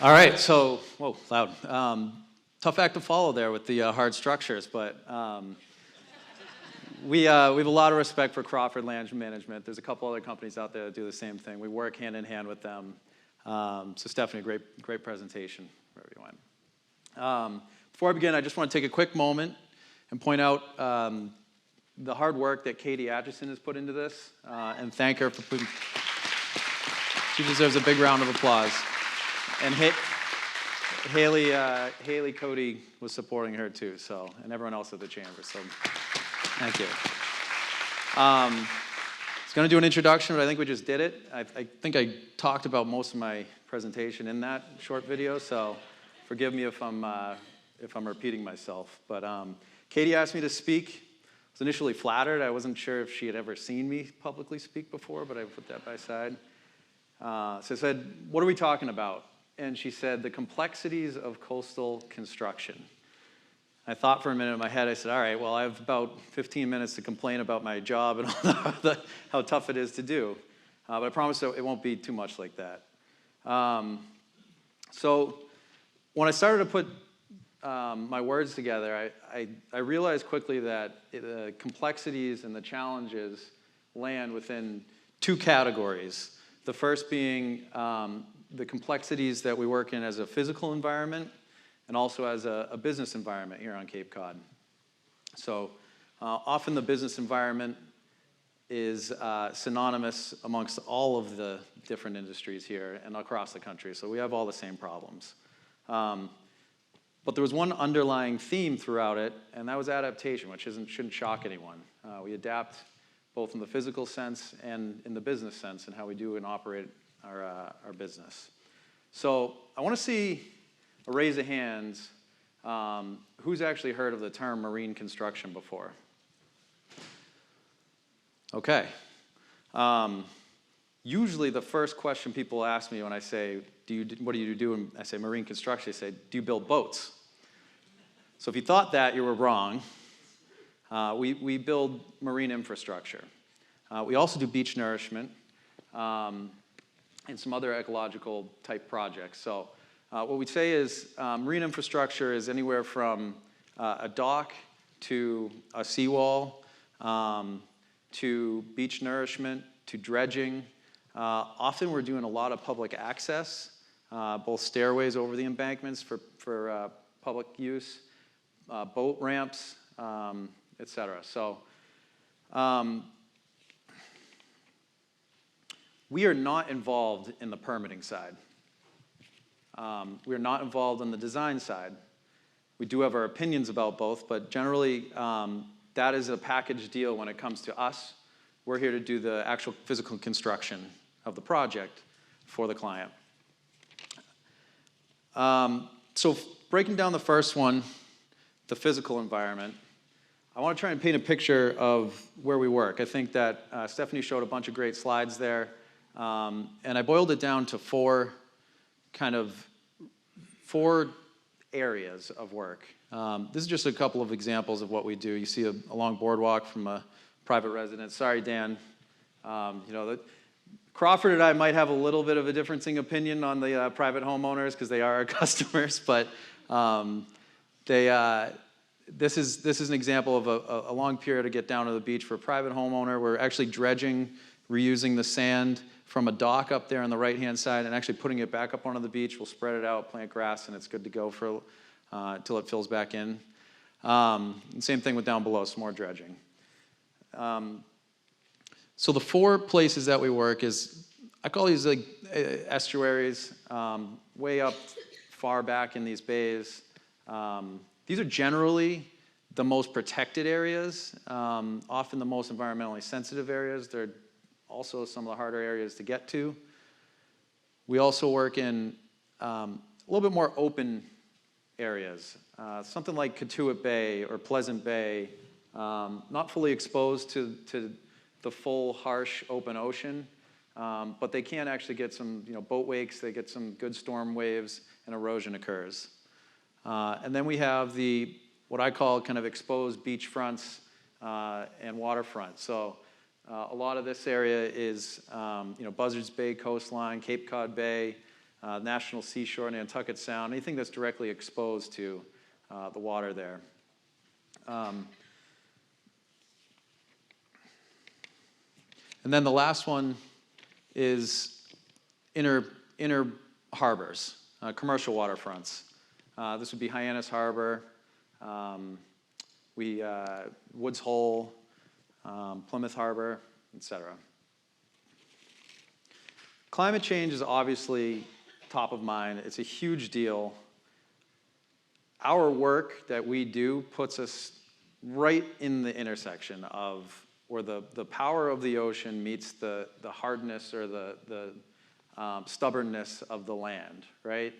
All right, so, whoa, loud. Tough act to follow there with the hard structures, but we have a lot of respect for Crawford Land Management. There's a couple other companies out there that do the same thing. We work hand in hand with them. So Stephanie, great presentation, wherever you went. Before I begin, I just want to take a quick moment and point out the hard work that Katie Atchison has put into this, and thank her for putting. She deserves a big round of applause. And Haley Cody was supporting her too, so, and everyone else at the chamber, so thank you. I was going to do an introduction, but I think we just did it. I think I talked about most of my presentation in that short video, so forgive me if I'm repeating myself. But Katie asked me to speak. I was initially flattered. I wasn't sure if she had ever seen me publicly speak before, but I put that by side. So I said, what are we talking about? And she said, the complexities of coastal construction. I thought for a minute in my head. I said, all right, well, I have about 15 minutes to complain about my job and all how tough it is to do. But I promise it won't be too much like that. So when I started to put my words together, I realized quickly that the complexities and the challenges land within two categories. The first being the complexities that we work in as a physical environment and also as a business environment here on Cape Cod. So often the business environment is synonymous amongst all of the different industries here and across the country. So we have all the same problems. But there was one underlying theme throughout it, and that was adaptation, which shouldn't shock anyone. We adapt both in the physical sense and in the business sense, and how we do and operate our business. So I want to see a raise of hands. Who's actually heard of the term marine construction before? Okay. Usually the first question people ask me when I say, what do you do? And I say marine construction, they say, do you build boats? So if you thought that, you were wrong. We build marine infrastructure. We also do beach nourishment and some other ecological type projects. So what we say is marine infrastructure is anywhere from a dock to a seawall to beach nourishment to dredging. Often we're doing a lot of public access, both stairways over the embankments for public use, boat ramps, et cetera. So we are not involved in the permitting side. We are not involved in the design side. We do have our opinions about both, but generally that is a package deal when it comes to us. We're here to do the actual physical construction of the project for the client. So breaking down the first one, the physical environment, I want to try and paint a picture of where we work. I think that Stephanie showed a bunch of great slides there, and I boiled it down to four areas of work. This is just a couple of examples of what we do. You see a long boardwalk from a private residence. Sorry, Dan. Crawford and I might have a little bit of a differencing opinion on the private homeowners because they are our customers, but this is an example of a long period to get down to the beach for a private homeowner. We're actually dredging, reusing the sand from a dock up there on the right-hand side and actually putting it back up onto the beach. We'll spread it out, plant grass, and it's good to go for until it fills back in. And same thing with down below, some more dredging. So the four places that we work is, I call these like estuaries, way up far back in these bays. These are generally the most protected areas, often the most environmentally sensitive areas. They're also some of the harder areas to get to. We also work in a little bit more open areas, something like Katuitt Bay or Pleasant Bay, not fully exposed to the full, harsh, open ocean, but they can actually get some boat wakes, they get some good storm waves, and erosion occurs. And then we have what I call kind of exposed beach fronts and waterfront. So a lot of this area is Buzzards Bay coastline, Cape Cod Bay, National Seashore, Nantucket Sound, anything that's directly exposed to the water there. And then the last one is inner harbors, commercial waterfronts. This would be Hyannis Harbor, Woods Hole, Plymouth Harbor, etc. Climate change is obviously top of mind. It's a huge deal. Our work that we do puts us right in the intersection of where the power of the ocean meets the hardness or the stubbornness of the land, right?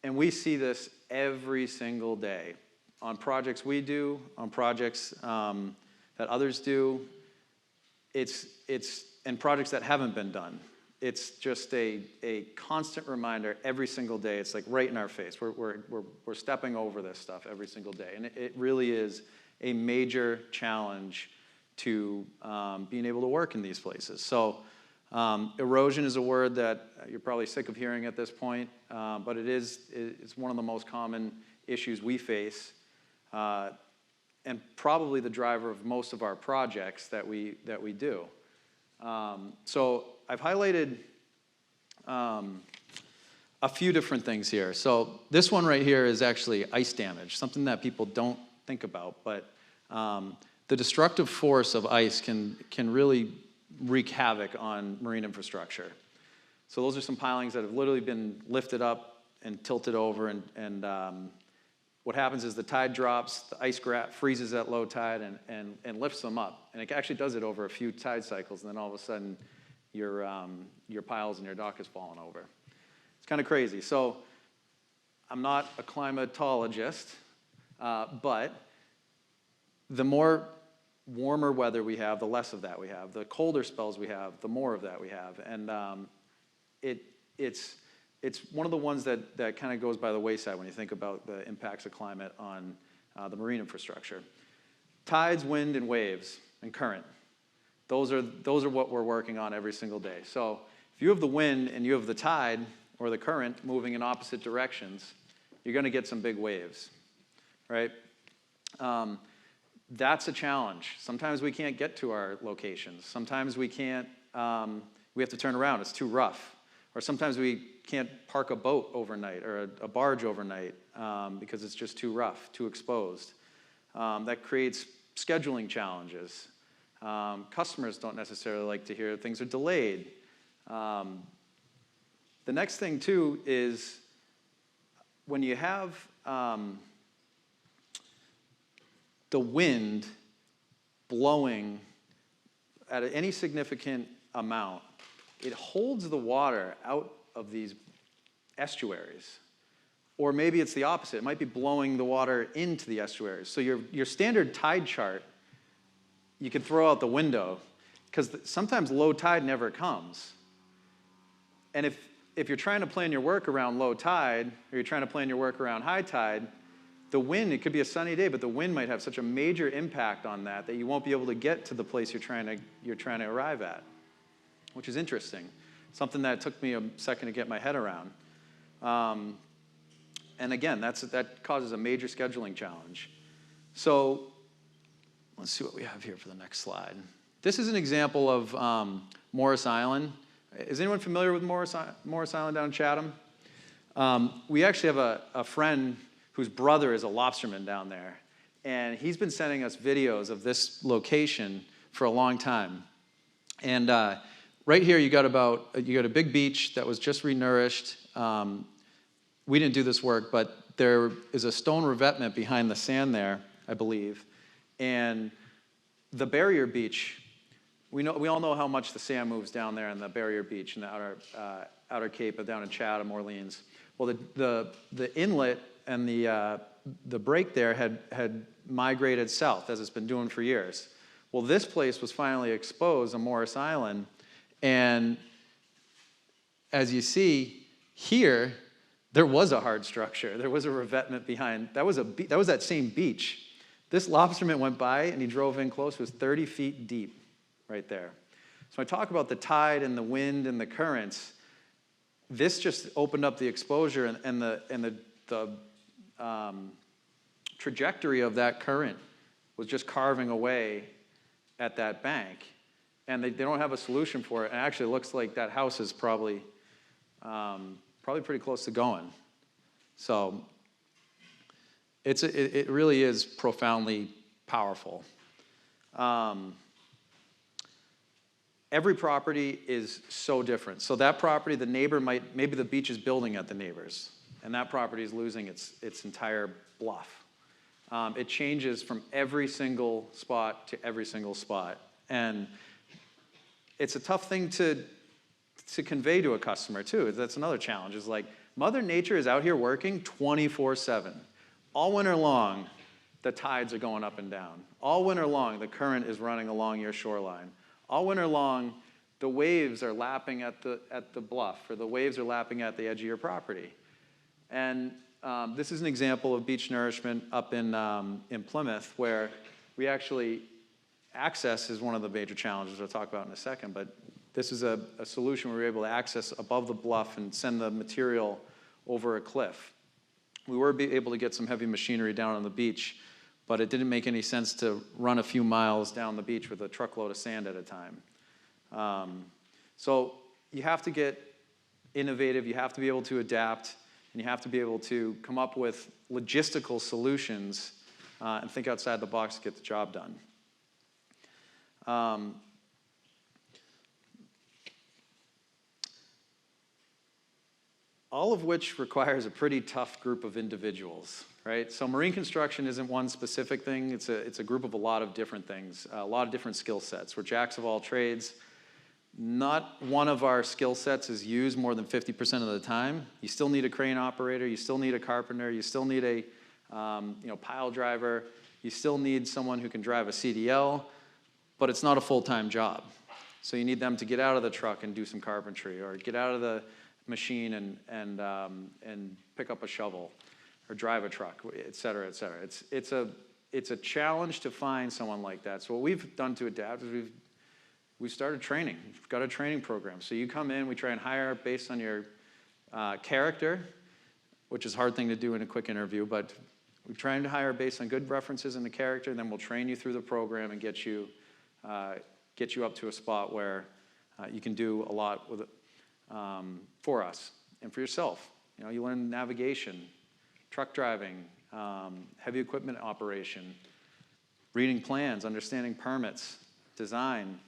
And we see this every single day on projects we do, on projects that others do. And projects that haven't been done. It's just a constant reminder every single day. It's like right in our face. We're stepping over this stuff every single day. And it really is a major challenge to being able to work in these places. So erosion is a word that you're probably sick of hearing at this point, but it's one of the most common issues we face, and probably the driver of most of our projects that we do. So I've highlighted a few different things here. So this one right here is actually ice damage, something that people don't think about, but the destructive force of ice can really wreak havoc on marine infrastructure. So those are some pilings that have literally been lifted up and tilted over, and what happens is the tide drops, the ice freezes at low tide and lifts them up. And it actually does it over a few tide cycles, and then all of a sudden your piles and your dock has fallen over. It's kind of crazy. So I'm not a climatologist, but the more warmer weather we have, the less of that we have. The colder spells we have, the more of that we have. And it's one of the ones that kind of goes by the wayside when you think about the impacts of climate on the marine infrastructure. Tides, wind, and waves, and current. Those are what we're working on every single day. So if you have the wind and you have the tide or the current moving in opposite directions, you're going to get some big waves, right? That's a challenge. Sometimes we can't get to our locations. Sometimes we can't, we have to turn around, it's too rough. Or sometimes we can't park a boat overnight or a barge overnight because it's just too rough, too exposed. That creates scheduling challenges. Customers don't necessarily like to hear things are delayed. The next thing too is when you have the wind blowing at any significant amount, it holds the water out of these estuaries. Or maybe it's the opposite. It might be blowing the water into the estuaries. So your standard tide chart, you can throw out the window, because sometimes low tide never comes. And if you're trying to plan your work around low tide, or you're trying to plan your work around high tide, the wind, it could be a sunny day, but the wind might have such a major impact on that you won't be able to get to the place you're trying to arrive at, which is interesting. Something that took me a second to get my head around. And again, that causes a major scheduling challenge. So let's see what we have here for the next slide. This is an example of Morris Island. Is anyone familiar with Morris Island down in Chatham? We actually have a friend whose brother is a lobsterman down there. And he's been sending us videos of this location for a long time. And right here, you got a big beach that was just renourished. We didn't do this work, but there is a stone revetment behind the sand there, I believe. And the barrier beach, we all know how much the sand moves down there in the barrier beach in the outer Cape down in Chatham, Orleans. Well, the inlet and the break there had migrated south, as it's been doing for years. Well, this place was finally exposed on Morris Island, and as you see here, there was a hard structure. There was a revetment behind. That was that same beach. This lobsterman went by, and he drove in close. It was 30 feet deep right there. So I talk about the tide and the wind and the currents. this just opened up the exposure and the trajectory of that current was just carving away at that bank. And they don't have a solution for it. And actually, it looks like that house is probably pretty close to going. So it really is profoundly powerful. Every property is so different. So that property, the neighbor maybe the beach is building at the neighbor's, and that property is losing its entire bluff. It changes from every single spot to every single spot. And it's a tough thing to convey to a customer, too. That's another challenge, is like, Mother Nature is out here working 24/7. All winter long, the tides are going up and down. All winter long, the current is running along your shoreline. All winter long, the waves are lapping at the bluff, or the waves are lapping at the edge of your property. And this is an example of beach nourishment up in Plymouth, where we actually, access is one of the major challenges I'll talk about in a second, but this is a solution where we're able to access above the bluff and send the material over a cliff. We were able to get some heavy machinery down on the beach, but it didn't make any sense to run a few miles down the beach with a truckload of sand at a time. So you have to get innovative, you have to be able to adapt, and you have to be able to come up with logistical solutions and think outside the box to get the job done. All of which requires a pretty tough group of individuals, right? So marine construction isn't one specific thing. It's a group of a lot of different things, a lot of different skill sets. We're jacks of all trades. Not one of our skill sets is used more than 50% of the time. You still need a crane operator. You still need a carpenter. You still need a pile driver. You still need someone who can drive a CDL, but it's not a full-time job. So you need them to get out of the truck and do some carpentry, or get out of the machine and pick up a shovel, or drive a truck, et cetera, et cetera. It's a challenge to find someone like that. So what we've done to adapt is we've started training. We've got a training program. So you come in, we try and hire based on your character, which is a hard thing to do in a quick interview, but we're trying to hire based on good references in the character, and then we'll train you through the program and get you up to a spot where you can do a lot with it. For us and for yourself. You learn navigation, truck driving, heavy equipment operation, reading plans, understanding permits, design.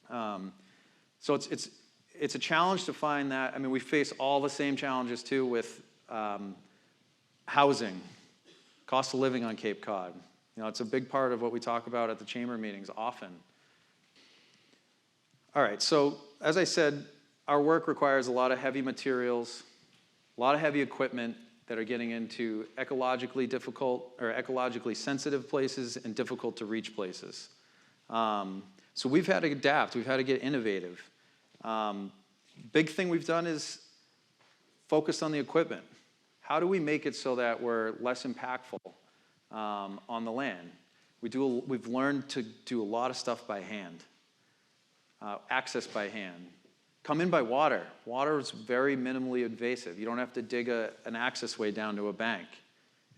So it's a challenge to find that. I mean, we face all the same challenges too with housing, cost of living on Cape Cod. It's a big part of what we talk about at the chamber meetings often. All right, so as I said, our work requires a lot of heavy materials, a lot of heavy equipment that are getting into ecologically difficult or ecologically sensitive places and difficult to reach places. So we've had to adapt, we've had to get innovative. Big thing we've done is focus on the equipment. How do we make it so that we're less impactful on the land? We've learned to do a lot of stuff by hand, access by hand. Come in by water. Water is very minimally invasive. You don't have to dig an access way down to a bank.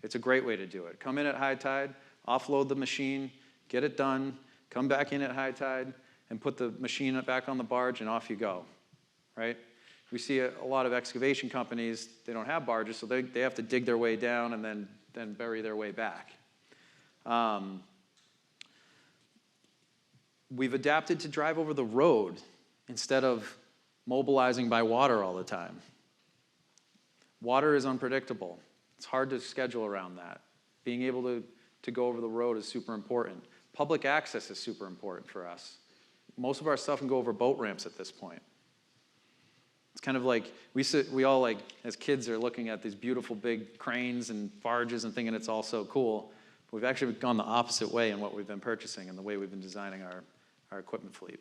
It's a great way to do it. Come in at high tide, offload the machine, get it done, come back in at high tide, and put the machine back on the barge, and off you go, right? We see a lot of excavation companies, they don't have barges, so they have to dig their way down and then bury their way back. We've adapted to drive over the road instead of mobilizing by water all the time. Water is unpredictable. It's hard to schedule around that. Being able to go over the road is super important. Public access is super important for us. Most of our stuff can go over boat ramps at this point. It's kind of like, we all like, as kids are looking at these beautiful big cranes and barges and thinking it's all so cool. We've actually gone the opposite way in what we've been purchasing and the way we've been designing our equipment fleet.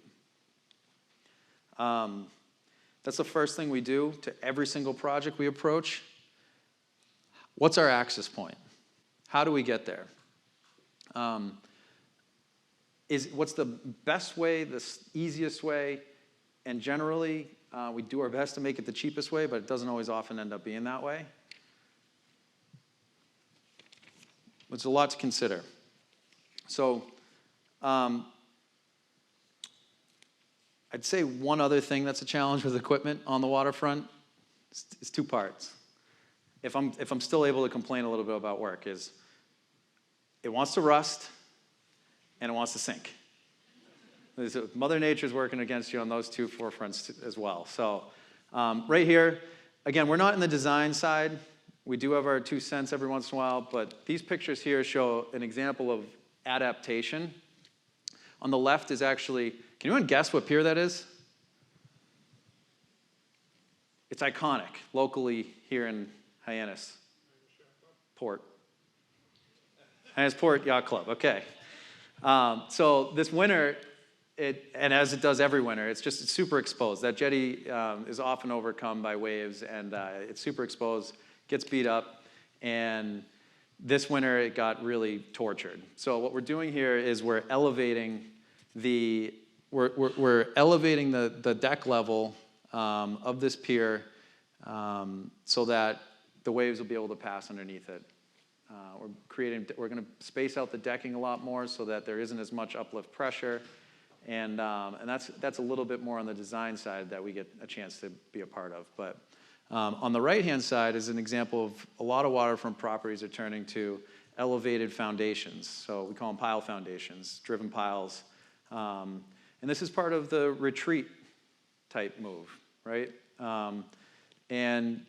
That's the first thing we do to every single project we approach. What's our access point? How do we get there? What's the best way, the easiest way, and generally We do our best to make it the cheapest way, but it doesn't always often end up being that way. It's a lot to consider. So I'd say one other thing that's a challenge with equipment on the waterfront is two parts. If I'm still able to complain a little bit about work, is it wants to rust and it wants to sink. Mother Nature's working against you on those two forefronts as well. So right here, again, we're not in the design side. We do have our 2 cents every once in a while, but these pictures here show an example of adaptation. On the left is actually, can anyone guess what pier that is? It's iconic, locally here in Hyannis Port. Hyannis Port Yacht Club, okay. So this winter, and as it does every winter, it's super exposed. That jetty is often overcome by waves, and it's super exposed, gets beat up, and this winter it got really tortured. So what we're doing here is we're elevating the deck level of this pier so that the waves will be able to pass underneath it. We're going to space out the decking a lot more so that there isn't as much uplift pressure, and that's a little bit more on the design side that we get a chance to be a part of. But on the right-hand side is an example of a lot of waterfront properties are turning to elevated foundations. So we call them pile foundations, driven piles. And this is part of the retreat type move, right? And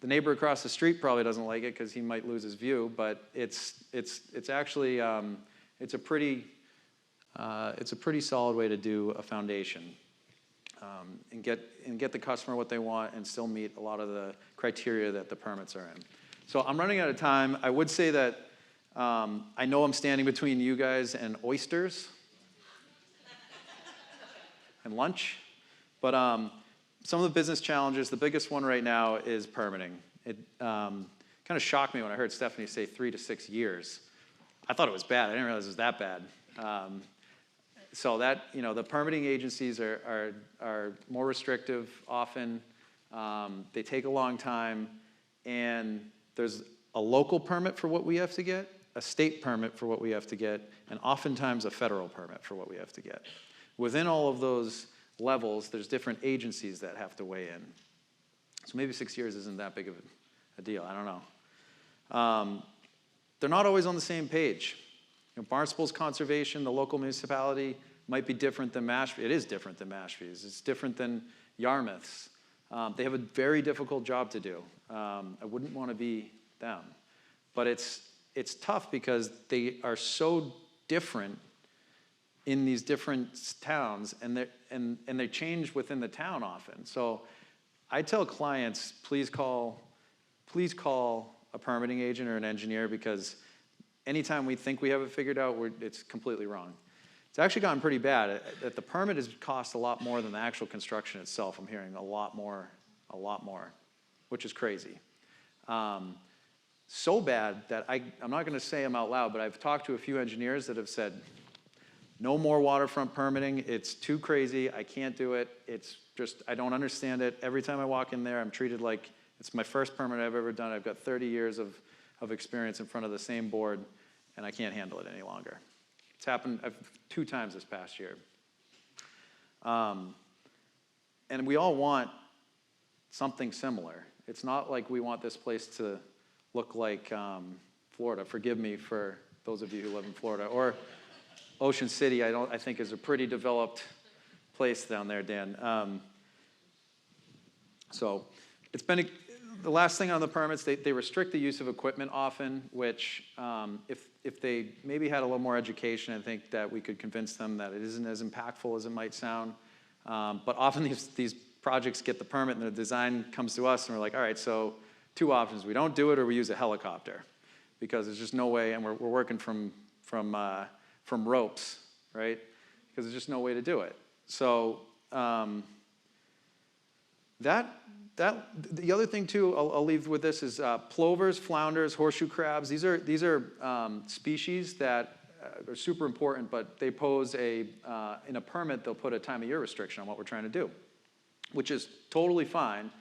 the neighbor across the street probably doesn't like it because he might lose his view, but it's actually it's a pretty solid way to do a foundation and get the customer what they want and still meet a lot of the criteria that the permits are in. So I'm running out of time. I would say that I know I'm standing between you guys and oysters and lunch, but some of the business challenges, the biggest one right now is permitting. It kind of shocked me when I heard Stephanie say 3 to 6 years. I thought it was bad. I didn't realize it was that bad. So that, the permitting agencies are more restrictive often. They take a long time, and there's a local permit for what we have to get, a state permit for what we have to get, and oftentimes a federal permit for what we have to get. Within all of those levels, there's different agencies that have to weigh in. So maybe 6 years isn't that big of a deal. I don't know. They're not always on the same page. Barnstable's conservation, the local municipality, might be different than Mashpee. It is different than Mashpee's. It's different than Yarmouth's. They have a very difficult job to do. I wouldn't want to be them. But it's tough because they are so different in these different towns, and they change within the town often. So I tell clients, please call a permitting agent or an engineer, because anytime we think we have it figured out, it's completely wrong. It's actually gotten pretty bad. The permit has cost a lot more than the actual construction itself. I'm hearing a lot more, which is crazy. So bad that I'm not going to say them out loud, but I've talked to a few engineers that have said, no more waterfront permitting. It's too crazy. I can't do it. It's just, I don't understand it. Every time I walk in there, I'm treated like it's my first permit I've ever done. I've got 30 years of experience in front of the same board, and I can't handle it any longer. It's happened 2 times this past year. And we all want something similar. It's not like we want this place to look like Florida. Forgive me for those of you who live in Florida. Or Ocean City, I think is a pretty developed place down there, Dan. So it's been the last thing on the permits. They restrict the use of equipment often, which if they maybe had a little more education, I think that we could convince them that it isn't as impactful as it might sound. But often these projects get the permit and the design comes to us, and we're like, all right, so 2 options: we don't do it, or we use a helicopter, because there's just no way, and we're working from ropes, right? Because there's just no way to do it. So the other thing too, I'll leave with this, is plovers, flounders, horseshoe crabs. These are species that are super important, but they pose in a permit, they'll put a time of year restriction on what we're trying to do. which is totally fine,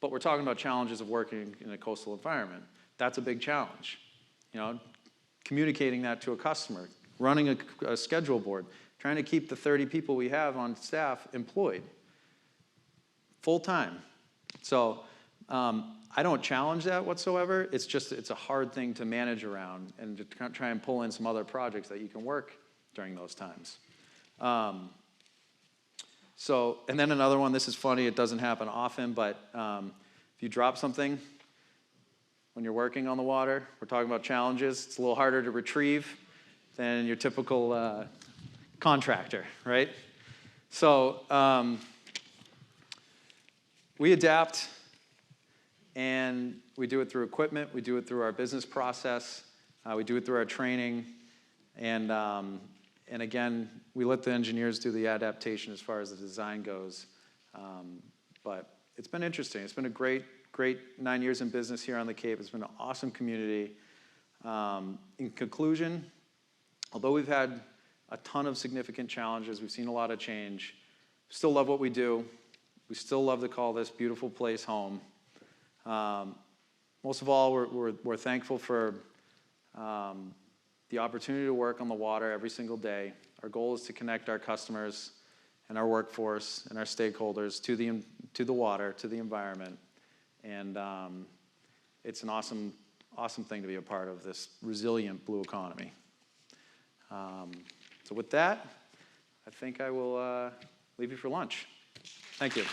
but we're talking about challenges of working in a coastal environment. That's a big challenge. You know, communicating that to a customer, running a schedule board, trying to keep the 30 people we have on staff employed full time. So I don't challenge that whatsoever. It's a hard thing to manage around and to try and pull in some other projects that you can work during those times. And then another one, this is funny, it doesn't happen often, but if you drop something when you're working on the water, we're talking about challenges, it's a little harder to retrieve than your typical contractor, right? So we adapt, and we do it through equipment, we do it through our business process, we do it through our training, and again, we let the engineers do the adaptation as far as the design goes. But it's been interesting. It's been a great 9 years in business here on the Cape. It's been an awesome community. In conclusion, although we've had a ton of significant challenges, we've seen a lot of change, still love what we do. We still love to call this beautiful place home. Most of all, we're thankful for the opportunity to work on the water every single day. Our goal is to connect our customers and our workforce and our stakeholders to the water, to the environment. And it's an awesome thing to be a part of, this resilient blue economy. So with that, I think I will leave you for lunch. Thank you.